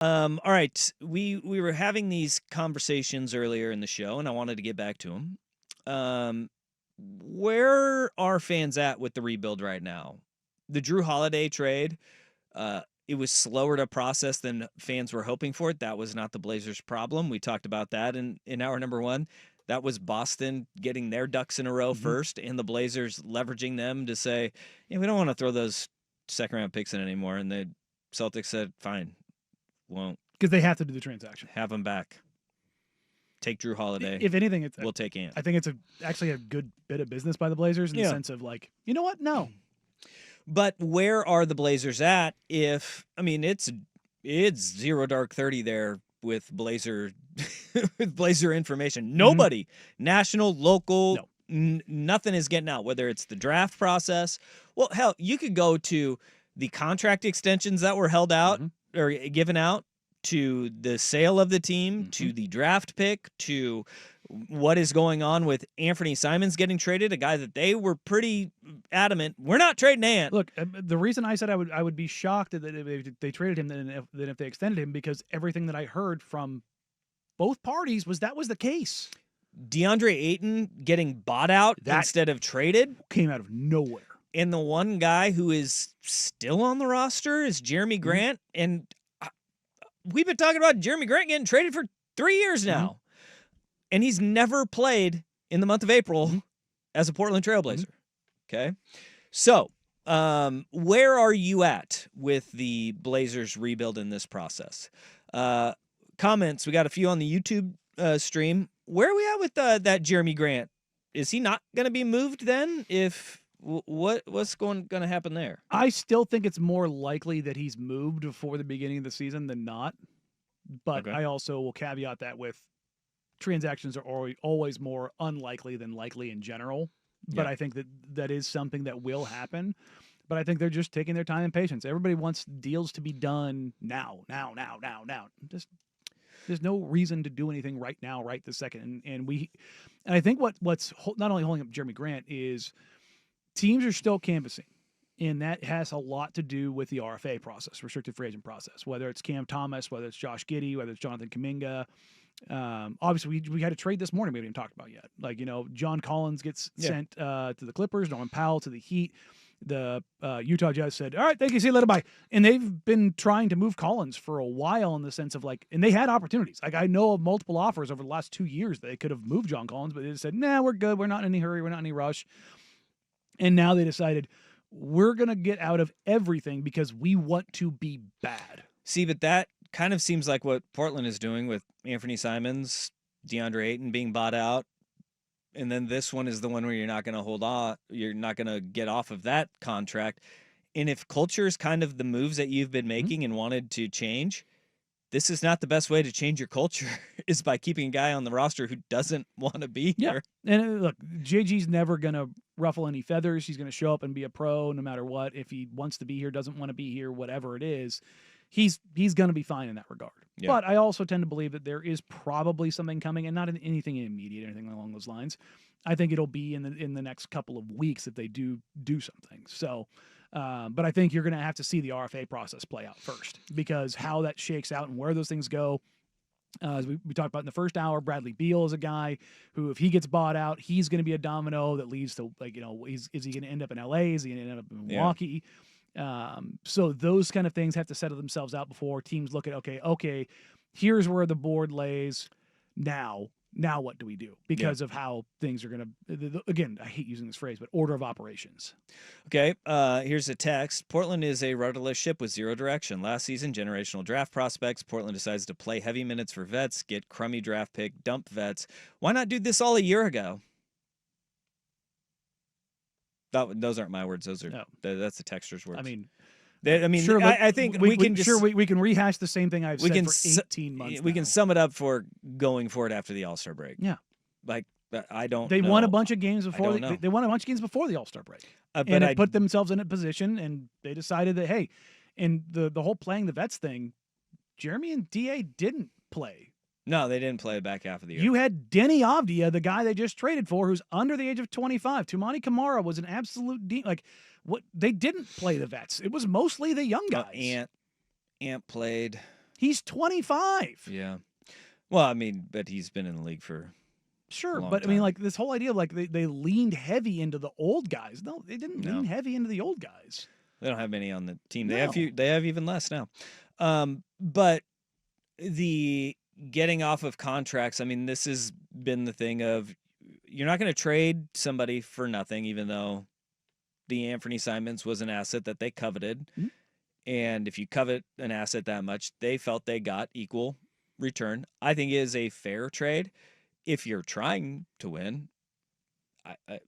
All right. We were having these conversations earlier in the show, and I wanted to get back to them. Where are fans at with the rebuild right now? The Drew Holiday trade, it was slower to process than fans were hoping for it. That was not the Blazers' problem. We talked about that in hour number one. That was Boston getting their ducks in a row first, and the Blazers leveraging them to say, yeah, we don't want to throw those second-round picks in anymore. And the Celtics said, fine, won't. Because they have to do the transaction. Have him back. Take Drew Holiday. If anything, we'll take Ant. I think it's actually a good bit of business by the Blazers in the sense of like, you know what? No. But where are the Blazers at? It's zero dark 30 there with Blazer with Blazer information. Nobody, national, local, nothing is getting out. Whether it's the draft process, well, hell, you could go to the contract extensions that were held out or given out, to the sale of the team, to the draft pick, to what is going on with Anthony Simons getting traded, a guy that they were pretty adamant, we're not trading Ant. Look, the reason I said I would be shocked that if they traded him than if they extended him, because everything that I heard from both parties was that was the case. DeAndre Ayton getting bought out instead of traded came out of nowhere. And the one guy who is still on the roster is Jeremy Grant, and we've been talking about Jeremy Grant getting traded for 3 years now. And he's never played in the month of April as a Portland Trailblazer. Okay? So, where are you at with the Blazers rebuild in this process? Comments, we got a few on the YouTube stream. Where are we at with that Jeremy Grant? Is he not going to be moved then? What's going to happen there? I still think it's more likely that he's moved before the beginning of the season than not. But I also will caveat that with transactions are always more unlikely than likely in general. But I think that is something that will happen. But I think they're just taking their time and patience. Everybody wants deals to be done now. Just there's no reason to do anything right now, right this second. And I think what's not only holding up Jeremy Grant is teams are still canvassing. And that has a lot to do with the RFA process, restricted free agent process, whether it's Cam Thomas, whether it's Josh Giddey, whether it's Jonathan Kuminga. Obviously, we had a trade this morning we haven't even talked about yet. Like, John Collins gets sent to the Clippers, Norman Powell to the Heat. The Utah Jazz said, all right, thank you, see you later, bye. And they've been trying to move Collins for a while in the sense of like, and they had opportunities. Like, I know of multiple offers over the last 2 years that they could have moved John Collins, but they just said, nah, we're good. We're not in any hurry. We're not in any rush. And now they decided, we're going to get out of everything because we want to be bad. See, but that kind of seems like what Portland is doing with Anthony Simons, DeAndre Ayton being bought out. And then this one is the one where you're not going to hold on. You're not going to get off of that contract. And if culture is kind of the moves that you've been making and wanted to change, this is not the best way to change your culture is by keeping a guy on the roster who doesn't want to be here. And look, JG's never going to ruffle any feathers. He's going to show up and be a pro no matter what. If he wants to be here, doesn't want to be here, whatever it is, he's going to be fine in that regard. Yeah. But I also tend to believe that there is probably something coming, and not anything immediate or anything along those lines. I think it'll be in the next couple of weeks if they do something. So, but I think you're going to have to see the RFA process play out first, because how that shakes out and where those things go. As we talked about in the first hour, Bradley Beal is a guy who, if he gets bought out, he's going to be a domino that leads to, like, is he going to end up in LA? Is he going to end up in Milwaukee? So those kind of things have to settle themselves out before teams look at, okay, here's where the board lays. Now what do we do? Because of how things are going to, again, I hate using this phrase, but order of operations. Okay, here's a text. Portland is a rudderless ship with zero direction. Last season, generational draft prospects. Portland decides to play heavy minutes for vets, get crummy draft pick, dump vets. Why not do this all a year ago? Those aren't my words. That's the texter's words. Sure, I think we can rehash the same thing I've said for 18 months. We can sum it up for going for it after the All-Star break. Yeah, like I don't. They know. won a bunch of games before. They won a bunch of games before the All-Star break, and it put themselves in a position. And they decided that and the whole playing the vets thing, Jeremy and Da didn't play. No, they didn't play the back half of the year. You had Denny Avdia, the guy they just traded for, who's under the age of 25. Toumani Camara was an absolute what they didn't play the vets. It was mostly the young guys. Ant played. He's 25. Yeah. Well, I mean, but he's been in the league for Sure, long but I mean, time. like this whole idea of like they leaned heavy into the old guys. No, they didn't No. lean heavy into the old guys. They don't have many on the team. They No. have few. They have even less now. But the getting off of contracts. I mean, this has been the thing of you're not going to trade somebody for nothing, even though the Anthony Simons was an asset that they coveted. Mhm. And if you covet an asset that much, they felt they got equal return. I think it is a fair trade if you're trying to win.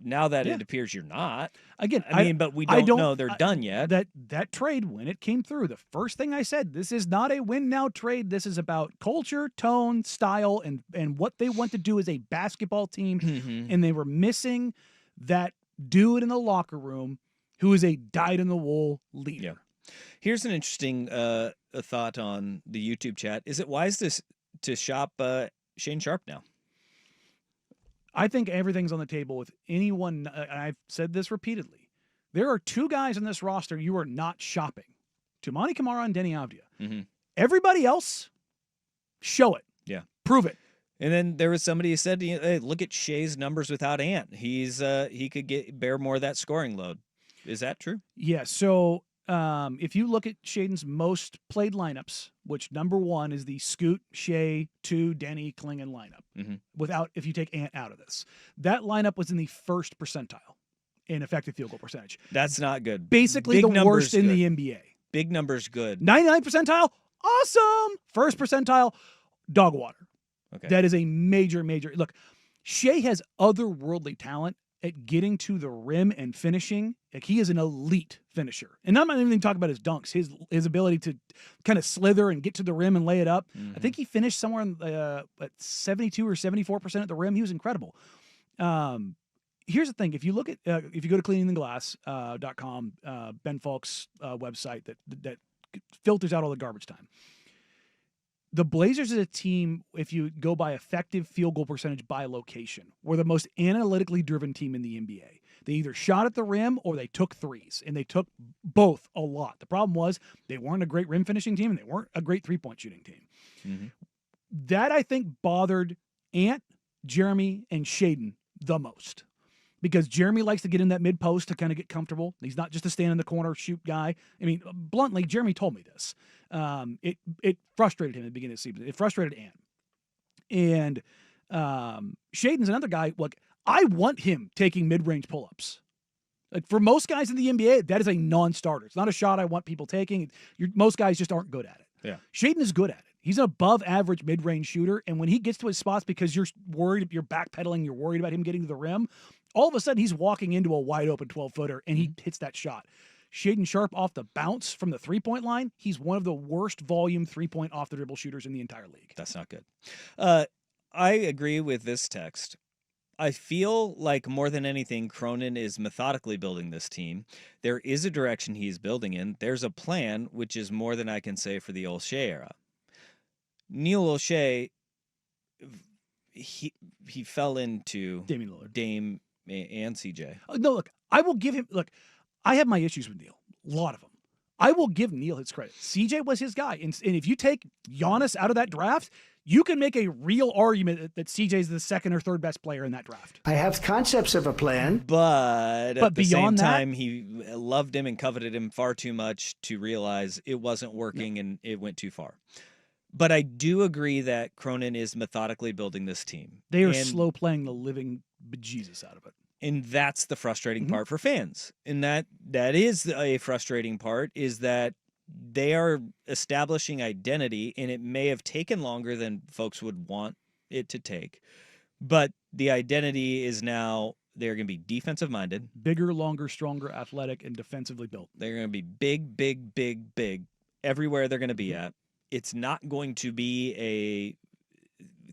Now that Yeah. it appears you're not. Again, I mean, but we don't know they're done yet. That trade, when it came through, the first thing I said, this is not a win now trade. This is about culture, tone, style, and what they want to do as a basketball team. Mhm. And they were missing that dude in the locker room who is a dyed-in-the-wool leader. Yeah. Here's an interesting thought on the YouTube chat. Is it wise to shop Shane Sharp now? I think everything's on the table with anyone. I've said this repeatedly. There are two guys on this roster you are not shopping. Toumani Camara and Denny Avdia. Mm-hmm. Everybody else, show it. Yeah. Prove it. And then there was somebody who said, hey, look at Shea's numbers without Ant. He could bear more of that scoring load. Is that true? Yeah. So if you look at Shaedon's most played lineups, which number one is the Scoot, Shea, 2, Denny, Klingon lineup. Mm-hmm. If you take Ant out of this, that lineup was in the first percentile in effective field goal percentage. That's not good. Basically Big the worst in good. the NBA. Big numbers good. 99 percentile, awesome. First percentile, dog water. Okay. That is a major. Look, Shea has otherworldly talent at getting to the rim and finishing. Like, he is an elite finisher. And I'm not even talking about his dunks, his ability to kind of slither and get to the rim and lay it up. Mm-hmm. I think he finished somewhere at 72 or 74% at the rim. He was incredible. Here's the thing. If you look at, if you go to cleaningtheglass.com, Ben Falk's website that filters out all the garbage time. The Blazers as a team, if you go by effective field goal percentage by location, were the most analytically driven team in the NBA. They either shot at the rim or they took threes, and they took both a lot. The problem was they weren't a great rim finishing team, and they weren't a great three-point shooting team. Mm-hmm. That, I think, bothered Ant, Jeremy, and Shaedon the most. Because Jeremy likes to get in that mid post to kind of get comfortable. He's not just a stand in the corner, shoot guy. I mean, bluntly, Jeremy told me this. It frustrated him at the beginning of the season. It frustrated Ant. And Shaedon's another guy. Look, I want him taking mid-range pull-ups. Like, for most guys in the NBA, that is a non-starter. It's not a shot I want people taking. Most guys just aren't good at it. Yeah. Shaedon is good at it. He's an above-average mid-range shooter, and when he gets to his spots because you're worried, you're backpedaling, you're worried about him getting to the rim, all of a sudden he's walking into a wide-open 12-footer, and he hits that shot. Shaedon Sharpe off the bounce from the three-point line, he's one of the worst volume three-point off-the-dribble shooters in the entire league. That's not good. I agree with this text. I feel like more than anything, Cronin is methodically building this team. There is a direction he's building in. There's a plan, which is more than I can say for the Olshey era. Neil Olshey, he fell into Damian Lillard, Dame, and CJ. No, look, I will give him. Look, I have my issues with Neil, a lot of them. I will give Neil his credit. CJ was his guy, and if you take Giannis out of that draft, you can make a real argument that CJ is the second or third best player in that draft. I have concepts of a plan, but at the same beyond time, he loved him and coveted him far too much to realize it wasn't working and it went too far. But I do agree that Cronin is methodically building this team. They are slow playing the living bejesus out of it. And that's the frustrating part for fans. And that is a frustrating part, is that they are establishing identity, and it may have taken longer than folks would want it to take. But the identity is now they're going to be defensive minded. Bigger, longer, stronger, athletic, and defensively built. They're going to be big, big, big, big everywhere they're going to be at. It's not going to be a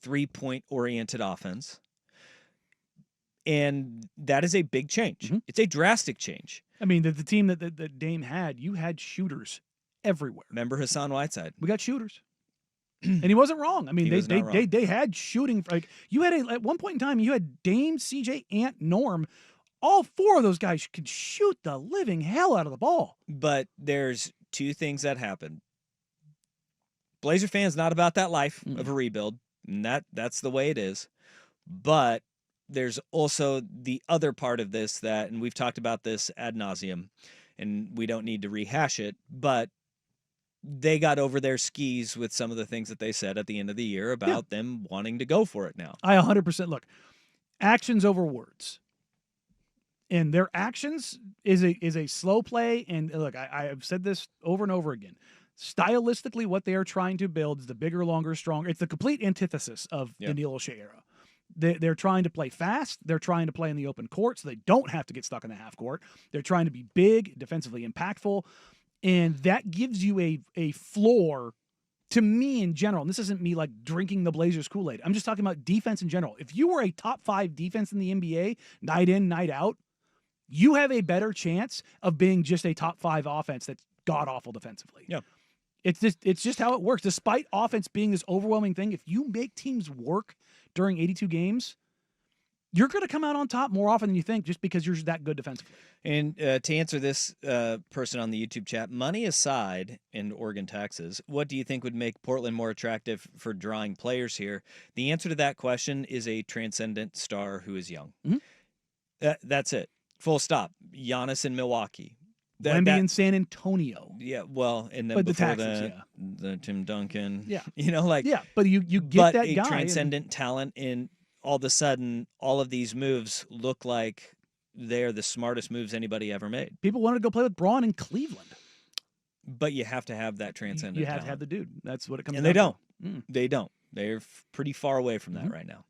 three-point oriented offense. And that is a big change. Mm-hmm. It's a drastic change. I mean, the team that Dame had, you had shooters everywhere. Remember Hassan Whiteside? We got shooters. And he wasn't wrong. I mean, they had shooting. Like, you had at one point in time, you had Dame, CJ, Ant, Norm. All four of those guys could shoot the living hell out of the ball. But there's two things that happened. Blazer fans not about that life of a rebuild, and that's the way it is. But there's also the other part of this that, and we've talked about this ad nauseum, and we don't need to rehash it, but they got over their skis with some of the things that they said at the end of the year about them wanting to go for it now. I 100% look. Actions over words. And their actions is a slow play. And look, I have said this over and over again. Stylistically, what they are trying to build is the bigger, longer, stronger. It's the complete antithesis of the Neil O'Shea era. They're trying to play fast. They're trying to play in the open court so they don't have to get stuck in the half court. They're trying to be big, defensively impactful. And that gives you a floor to me in general. And this isn't me like drinking the Blazers Kool-Aid. I'm just talking about defense in general. If you were a top 5 defense in the NBA, night in, night out, you have a better chance of being just a top 5 offense that's god-awful defensively. Yeah. It's just how it works. Despite offense being this overwhelming thing, if you make teams work during 82 games, you're going to come out on top more often than you think just because you're that good defensively. And to answer this person on the YouTube chat, money aside in Oregon taxes, what do you think would make Portland more attractive for drawing players here? The answer to that question is a transcendent star who is young. That's it. Full stop. Giannis in Milwaukee. Wemby in San Antonio. Yeah, well, and then but before the taxes, the Tim Duncan. Yeah. You know, like. Yeah, but you get but that a guy. transcendent talent, and all of a sudden, all of these moves look like they're the smartest moves anybody ever made. People wanted to go play with Braun in Cleveland. But you have to have that transcendent You have talent. to have the dude. That's what it comes and down they don't. to. They don't. They're pretty far away from that right now.